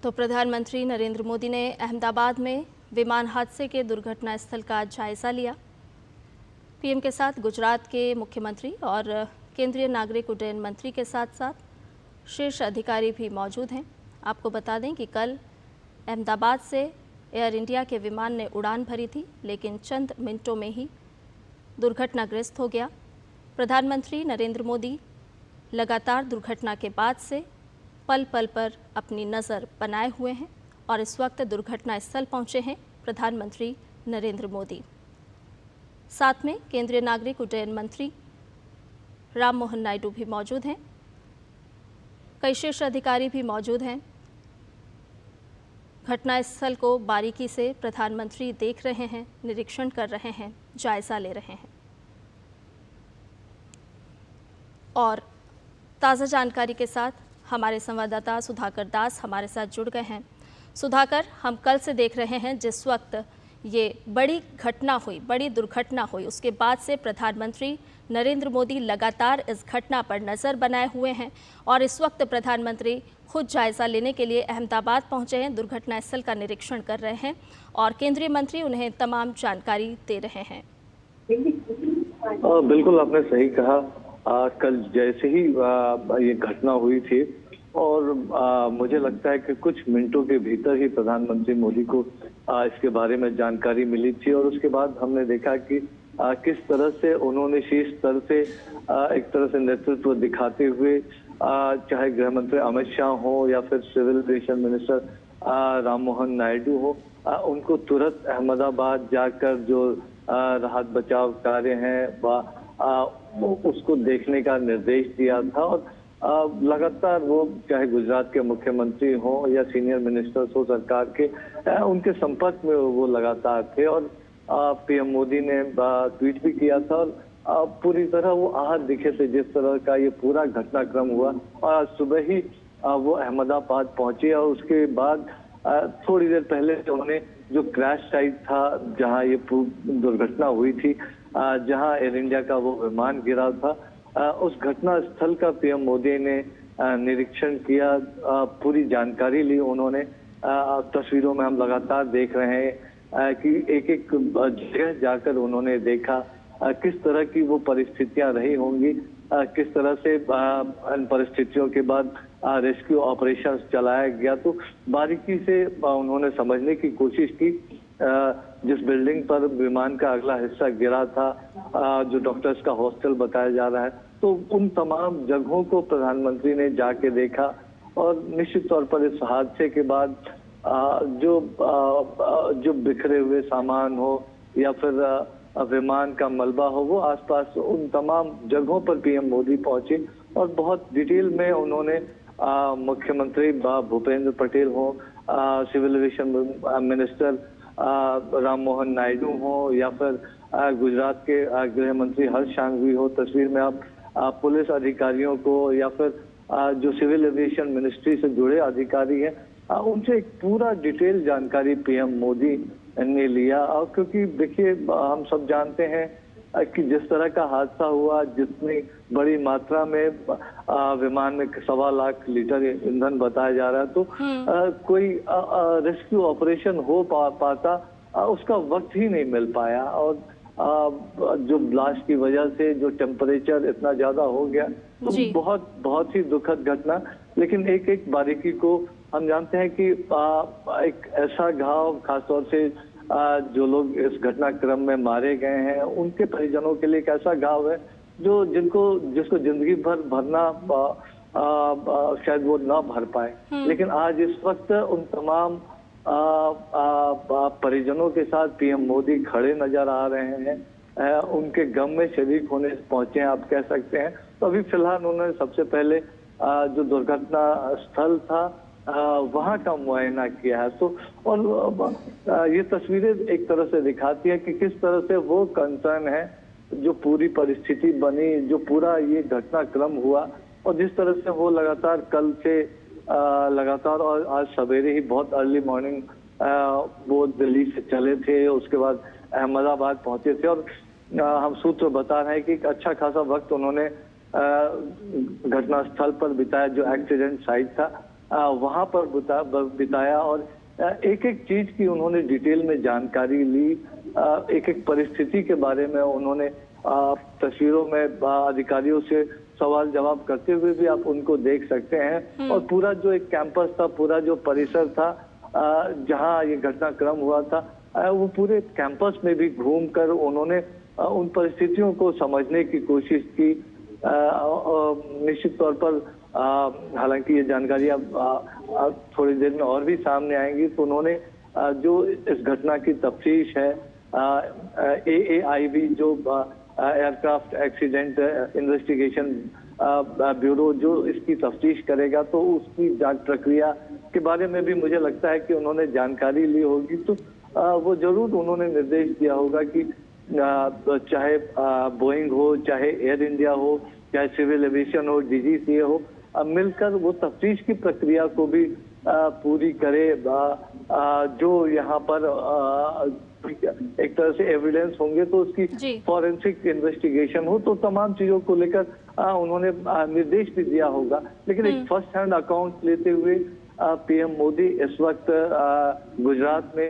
तो प्रधानमंत्री नरेंद्र मोदी ने अहमदाबाद में विमान हादसे के दुर्घटना स्थल का जायजा लिया। पीएम के साथ गुजरात के मुख्यमंत्री और केंद्रीय नागरिक उड्डयन मंत्री के साथ साथ शीर्ष अधिकारी भी मौजूद हैं। आपको बता दें कि कल अहमदाबाद से एयर इंडिया के विमान ने उड़ान भरी थी, लेकिन चंद मिनटों में ही दुर्घटनाग्रस्त हो गया। प्रधानमंत्री नरेंद्र मोदी लगातार दुर्घटना के बाद से पल पल पर अपनी नज़र बनाए हुए हैं और इस वक्त दुर्घटना स्थल पहुंचे हैं प्रधानमंत्री नरेंद्र मोदी। साथ में केंद्रीय नागरिक उड्डयन मंत्री राम मोहन नायडू भी मौजूद हैं। कई शीर्ष अधिकारी भी मौजूद हैं। घटनास्थल को बारीकी से प्रधानमंत्री देख रहे हैं, निरीक्षण कर रहे हैं, जायजा ले रहे हैं। और ताज़ा जानकारी के साथ हमारे संवाददाता सुधाकर दास हमारे साथ जुड़ गए हैं। सुधाकर, हम कल से देख रहे हैं जिस वक्त ये बड़ी घटना हुई, बड़ी दुर्घटना हुई, उसके बाद से प्रधानमंत्री नरेंद्र मोदी लगातार इस घटना पर नज़र बनाए हुए हैं और इस वक्त प्रधानमंत्री खुद जायज़ा लेने के लिए अहमदाबाद पहुंचे हैं, दुर्घटना स्थल का निरीक्षण कर रहे हैं और केंद्रीय मंत्री उन्हें तमाम जानकारी दे रहे हैं। बिल्कुल, आपने सही कहा। कल जैसे ही ये घटना हुई थी और मुझे लगता है कि कुछ मिनटों के भीतर ही प्रधानमंत्री मोदी को इसके बारे में जानकारी मिली थी और उसके बाद हमने देखा कि किस तरह से उन्होंने शीर्ष स्तर से एक तरह से नेतृत्व दिखाते हुए चाहे गृह मंत्री अमित शाह हो या फिर civil aviation minister Ram Mohan Naidu हो, उनको तुरंत अहमदाबाद जाकर जो राहत बचाव कार्य हैं उसको देखने का निर्देश दिया था और लगातार वो चाहे गुजरात के मुख्यमंत्री हो या सीनियर मिनिस्टर्स हो सरकार के, उनके संपर्क में वो लगातार थे और पीएम मोदी ने ट्वीट भी किया था और पूरी तरह वो आहत दिखे थे जिस तरह का ये पूरा घटनाक्रम हुआ। और आज सुबह ही वो अहमदाबाद पहुंचे और उसके बाद थोड़ी देर पहले उन्होंने जो क्रैश साइट था जहां ये दुर्घटना हुई थी, जहां एयर इंडिया का वो विमान गिरा था, उस घटना स्थल का पीएम मोदी ने निरीक्षण किया, पूरी जानकारी ली उन्होंने। तस्वीरों में हम लगातार देख रहे हैं कि एक एक जगह जाकर उन्होंने देखा किस तरह की वो परिस्थितियां रही होंगी, किस तरह से इन परिस्थितियों के बाद रेस्क्यू ऑपरेशन चलाया गया। तो बारीकी से उन्होंने समझने की कोशिश की। जिस बिल्डिंग पर विमान का अगला हिस्सा गिरा था, जो डॉक्टर्स का हॉस्टल बताया जा रहा है, तो उन तमाम जगहों को प्रधानमंत्री ने जाके देखा और निश्चित तौर पर इस हादसे के बाद जो बिखरे हुए सामान हो या फिर विमान का मलबा हो, वो आसपास उन तमाम जगहों पर पीएम मोदी पहुंचे और बहुत डिटेल में उन्होंने मुख्यमंत्री भूपेंद्र पटेल हो, civil aviation minister Ram Mohan Naidu हो या फिर गुजरात के गृह मंत्री हर्ष सांघवी हो, तस्वीर में आप पुलिस अधिकारियों को या फिर जो सिविल एविएशन मिनिस्ट्री से जुड़े अधिकारी हैं, उनसे एक पूरा डिटेल जानकारी पीएम मोदी ने लिया। और क्योंकि देखिए, हम सब जानते हैं कि जिस तरह का हादसा हुआ, जितनी बड़ी मात्रा में विमान में 1.25 लाख लीटर ईंधन बताया जा रहा है, तो कोई रेस्क्यू ऑपरेशन हो पाता उसका वक्त ही नहीं मिल पाया। और जो ब्लास्ट की वजह से जो टेम्परेचर इतना ज्यादा हो गया, तो बहुत ही दुखद घटना। लेकिन एक एक बारीकी को हम जानते हैं कि एक ऐसा घाव, खासतौर से जो लोग इस घटनाक्रम में मारे गए हैं, उनके परिजनों के लिए एक ऐसा घाव है जिसको जिंदगी भर भरना शायद वो ना भर पाए। लेकिन आज इस वक्त उन तमाम परिजनों के साथ पीएम मोदी खड़े नजर आ रहे हैं, उनके गम में शरीक होने पहुंचे हैं, आप कह सकते हैं। तो अभी फिलहाल उन्होंने सबसे पहले जो दुर्घटना स्थल था वहां का मुआयना किया है। तो और ये तस्वीरें एक तरह से दिखाती है कि किस तरह से वो कंसर्न है, जो पूरी परिस्थिति बनी, जो पूरा ये घटनाक्रम हुआ और जिस तरह से वो लगातार कल से लगातार और आज सवेरे ही बहुत अर्ली मॉर्निंग वो दिल्ली से चले थे, उसके बाद अहमदाबाद पहुंचे थे और हम सूत्र बता रहे हैं कि एक अच्छा खासा वक्त उन्होंने घटनास्थल पर बिताया, जो एक्सीडेंट साइट था। वहां पर बिताया और एक एक चीज की उन्होंने डिटेल में जानकारी ली। एक एक परिस्थिति के बारे में उन्होंने तस्वीरों में अधिकारियों से सवाल जवाब करते हुए भी आप उनको देख सकते हैं। और पूरा जो एक कैंपस था, पूरा जो परिसर था जहां ये घटनाक्रम हुआ था, वो पूरे कैंपस में भी घूमकर उन्होंने उन परिस्थितियों को समझने की कोशिश की। निश्चित तौर पर हालांकि ये जानकारी अब थोड़ी देर में और भी सामने आएंगी, तो उन्होंने जो इस घटना की तफ्तीश है, AAIB जो एयरक्राफ्ट एक्सीडेंट इन्वेस्टिगेशन ब्यूरो जो इसकी तफ्तीश करेगा, तो उसकी जांच प्रक्रिया के बारे में भी मुझे लगता है कि उन्होंने जानकारी ली होगी। तो वो जरूर उन्होंने निर्देश दिया होगा कि चाहे बोइंग हो, चाहे एयर इंडिया हो, चाहे सिविल एविएशन हो, DGCA हो, मिलकर वो तफ्तीश की प्रक्रिया को भी पूरी करे। जो यहाँ पर एक तरह से एविडेंस होंगे तो उसकी फॉरेंसिक इन्वेस्टिगेशन हो, तो तमाम चीजों को लेकर उन्होंने निर्देश भी दिया होगा। लेकिन एक फर्स्ट हैंड अकाउंट लेते हुए PM मोदी इस वक्त गुजरात में